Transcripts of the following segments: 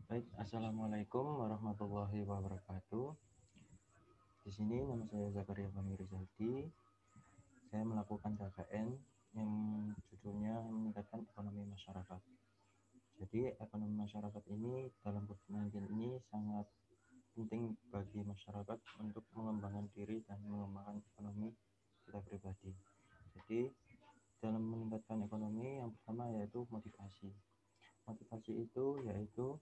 Baik, Assalamualaikum warahmatullahi wabarakatuh. Di sini nama saya Zakaria Fahmi Rizaldi. Saya melakukan KKN yang judulnya meningkatkan ekonomi masyarakat. Jadi, ekonomi masyarakat ini dalam COVID-19 ini sangat penting bagi masyarakat untuk mengembangkan diri dan mengembangkan ekonomi kita pribadi. Jadi, dalam meningkatkan ekonomi yang pertama yaitu motivasi. Motivasi itu yaitu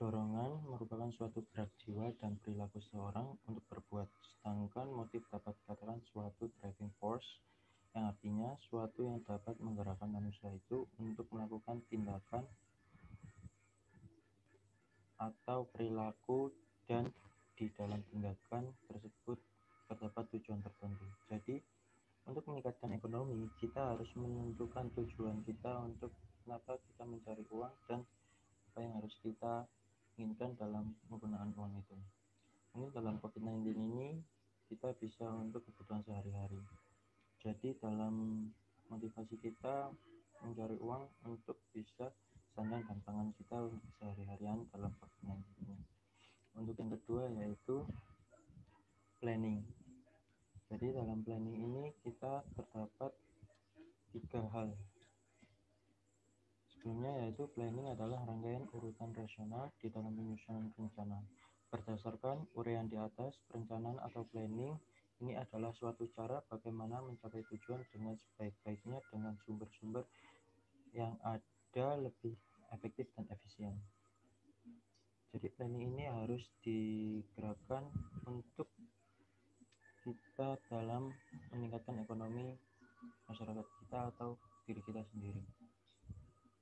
dorongan merupakan suatu gerak jiwa dan perilaku seseorang untuk berbuat, sedangkan motif dapat dikatakan suatu driving force, yang artinya suatu yang dapat menggerakkan manusia itu untuk melakukan tindakan atau perilaku, dan di dalam tindakan tersebut terdapat tujuan tertentu. Jadi, untuk meningkatkan ekonomi, kita harus menentukan tujuan kita untuk kenapa kita mencari uang dan apa yang harus kita inginkan dalam penggunaan uang itu. Ini dalam COVID-19 ini kita bisa untuk kebutuhan sehari-hari. Jadi dalam motivasi kita mencari uang untuk bisa sandang dan pangan kita untuk sehari-harian dalam COVID-19 ini. Untuk yang kedua yaitu planning. Jadi dalam planning ini kita terdapat tiga hal. Sebelumnya yaitu planning adalah rangkaian urutan rasional di dalam penyusunan rencana. Berdasarkan uraian di atas, perencanaan atau planning ini adalah suatu cara bagaimana mencapai tujuan dengan sebaik-baiknya dengan sumber-sumber yang ada lebih efektif dan efisien. Jadi planning ini harus digerakkan untuk kita dalam meningkatkan ekonomi masyarakat kita atau diri kita sendiri.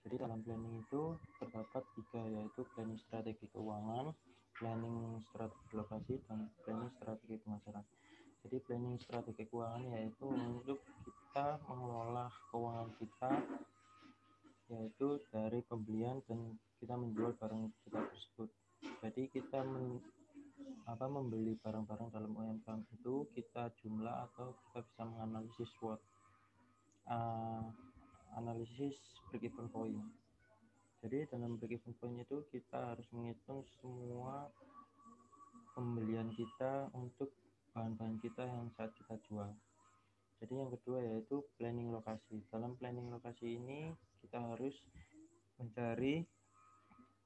Jadi dalam planning itu terdapat tiga, yaitu planning strategi keuangan, planning strategi lokasi, dan planning strategi pemasaran. Jadi planning strategi keuangan yaitu untuk kita mengelola keuangan kita, yaitu dari pembelian dan kita menjual barang kita tersebut. Jadi kita membeli barang-barang dalam UMKM itu kita jumlah atau kita bisa menganalisis SWOT, analisis break even point. Jadi dalam break even point itu kita harus menghitung semua pembelian kita untuk bahan-bahan kita yang saat kita jual. Jadi yang kedua yaitu planning lokasi. Dalam planning lokasi ini kita harus mencari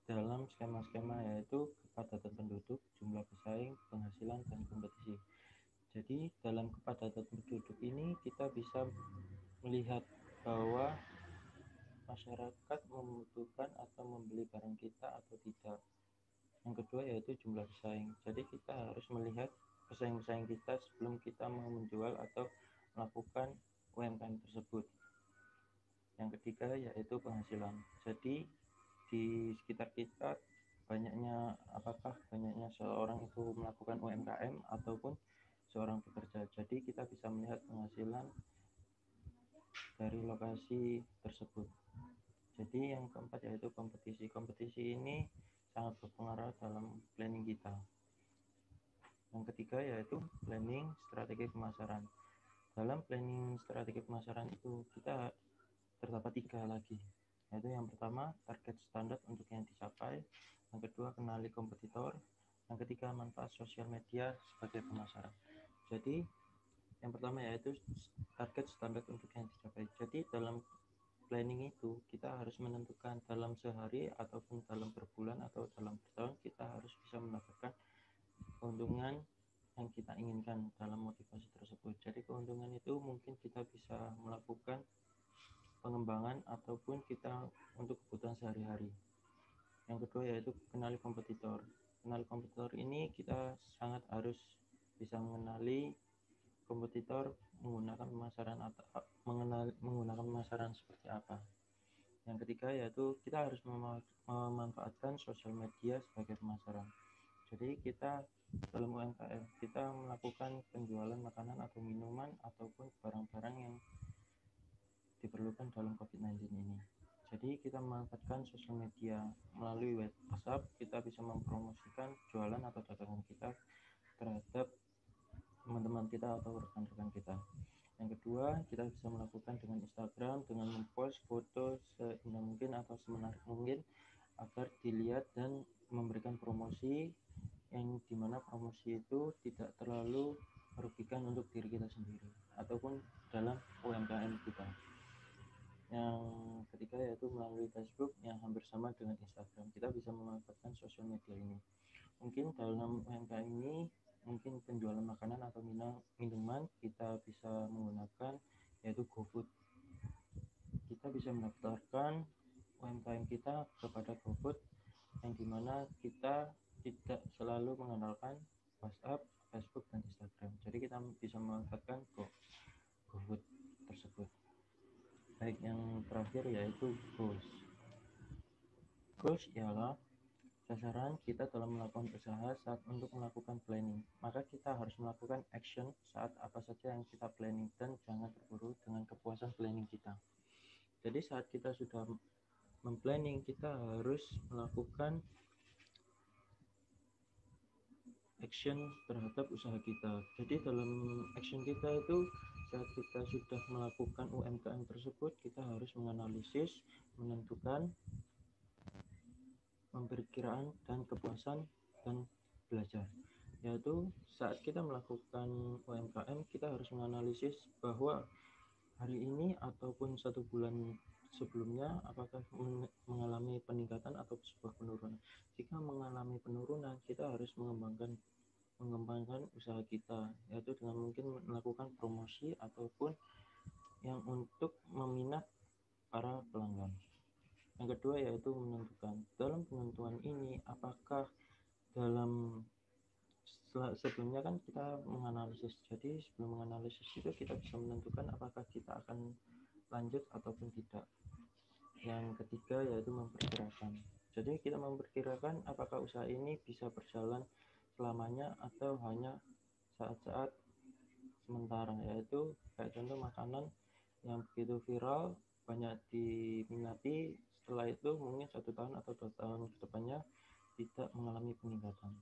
dalam skema-skema yaitu kepadatan penduduk, jumlah pesaing, penghasilan, dan kompetisi. Jadi dalam kepadatan penduduk ini kita bisa melihat bahwa masyarakat membutuhkan atau membeli barang kita atau tidak. Yang kedua yaitu jumlah pesaing. Jadi kita harus melihat pesaing-pesaing kita sebelum kita mau menjual atau melakukan UMKM tersebut. Yang ketiga yaitu penghasilan. Jadi di sekitar kita apakah banyaknya seorang itu melakukan UMKM ataupun seorang bekerja. Jadi kita bisa melihat penghasilan dari lokasi tersebut. Jadi yang keempat yaitu kompetisi. Kompetisi ini sangat berpengaruh dalam planning kita. Yang ketiga yaitu planning strategi pemasaran. Dalam planning strategi pemasaran itu kita terdapat tiga lagi, yaitu yang pertama target standar untuk yang dicapai, yang kedua kenali kompetitor, yang ketiga manfaat sosial media sebagai pemasaran. Jadi yang pertama yaitu target standar untuk yang dicapai. Jadi dalam planning itu kita harus menentukan dalam sehari ataupun dalam berbulan atau dalam bertahun kita harus bisa mendapatkan keuntungan yang kita inginkan dalam motivasi tersebut. Jadi keuntungan itu mungkin kita bisa melakukan pengembangan ataupun kita untuk kebutuhan sehari-hari. Yang kedua yaitu kenali kompetitor. Kenali kompetitor ini kita sangat harus bisa mengenali kompetitor menggunakan pemasaran seperti apa. Yang ketiga yaitu kita harus memanfaatkan sosial media sebagai pemasaran. Jadi kita dalam UMKM kita melakukan penjualan makanan atau minuman ataupun barang-barang yang diperlukan dalam COVID-19 ini. Jadi kita memanfaatkan sosial media melalui WhatsApp, kita bisa mempromosikan jualan atau dagangan kita terhadap teman-teman kita atau rekan-rekan kita. Yang kedua, kita bisa melakukan dengan Instagram dengan mempost foto seindah mungkin atau semenarik mungkin agar dilihat dan memberikan promosi yang dimana promosi itu tidak terlalu merugikan untuk diri kita sendiri ataupun dalam UMKM kita. Yang ketiga yaitu melalui Facebook yang hampir sama dengan Instagram. Kita bisa memanfaatkan sosial media ini. Mungkin dalam UMKM ini mungkin penjualan makanan atau minuman kita bisa menggunakan yaitu GoFood. Kita bisa mendaftarkan UMKM kita kepada GoFood yang dimana kita tidak selalu mengandalkan WhatsApp, Facebook, dan Instagram. Jadi kita bisa memanfaatkan GoFood tersebut. Baik, yang terakhir yaitu goals. Goals ialah sasaran kita dalam melakukan usaha saat untuk melakukan planning. Maka kita harus melakukan action saat apa saja yang kita planning dan jangan terburu dengan kepuasan planning kita. Jadi saat kita sudah memplanning, kita harus melakukan action terhadap usaha kita. Jadi dalam action kita itu saat kita sudah melakukan UMKM tersebut, kita harus menganalisis, menentukan, memperkiraan dan kepuasan dan belajar. Yaitu saat kita melakukan UMKM, kita harus menganalisis bahwa hari ini ataupun 1 bulan sebelumnya apakah mengalami peningkatan atau sebuah penurunan. Jika mengalami penurunan, kita harus mengembangkan usaha kita, yaitu dengan mungkin melakukan promosi ataupun yang untuk meminat para pelanggan. Yang kedua yaitu menentukan. Dalam penentuan ini apakah dalam sebelumnya kan kita menganalisis. Jadi sebelum menganalisis itu kita bisa menentukan apakah kita akan lanjut ataupun tidak. Yang ketiga yaitu memperkirakan. Jadi kita memperkirakan apakah usaha ini bisa berjalan selamanya atau hanya saat-saat sementara, yaitu kayak contoh makanan yang begitu viral banyak diminati, setelah itu mungkin 1 tahun atau 2 tahun ke depannya tidak mengalami peningkatan.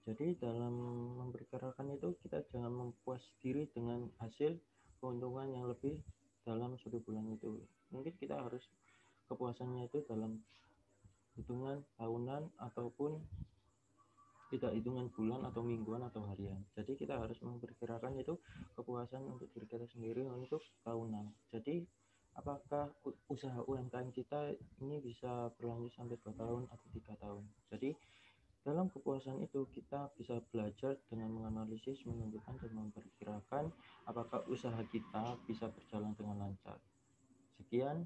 Jadi dalam memperkirakan itu kita jangan mempuas diri dengan hasil keuntungan yang lebih dalam 1 bulan itu. Mungkin kita harus kepuasannya itu dalam hitungan tahunan ataupun tidak hitungan bulan atau mingguan atau harian. Jadi kita harus memperkirakan itu kepuasan untuk diri kita sendiri untuk tahunan. Jadi apakah usaha UMKM kita ini bisa berlanjut sampai 2 tahun atau 3 tahun. Jadi dalam kepuasan itu kita bisa belajar dengan menganalisis, menentukan dan memperkirakan apakah usaha kita bisa berjalan dengan lancar. Sekian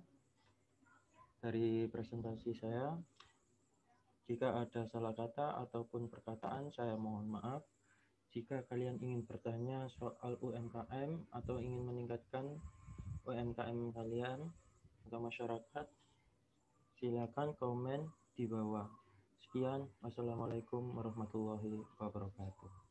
dari presentasi saya. Jika ada salah kata ataupun perkataan, saya mohon maaf. Jika kalian ingin bertanya soal UMKM atau ingin meningkatkan UMKM kalian atau masyarakat, silakan komen di bawah. Sekian, wassalamualaikum warahmatullahi wabarakatuh.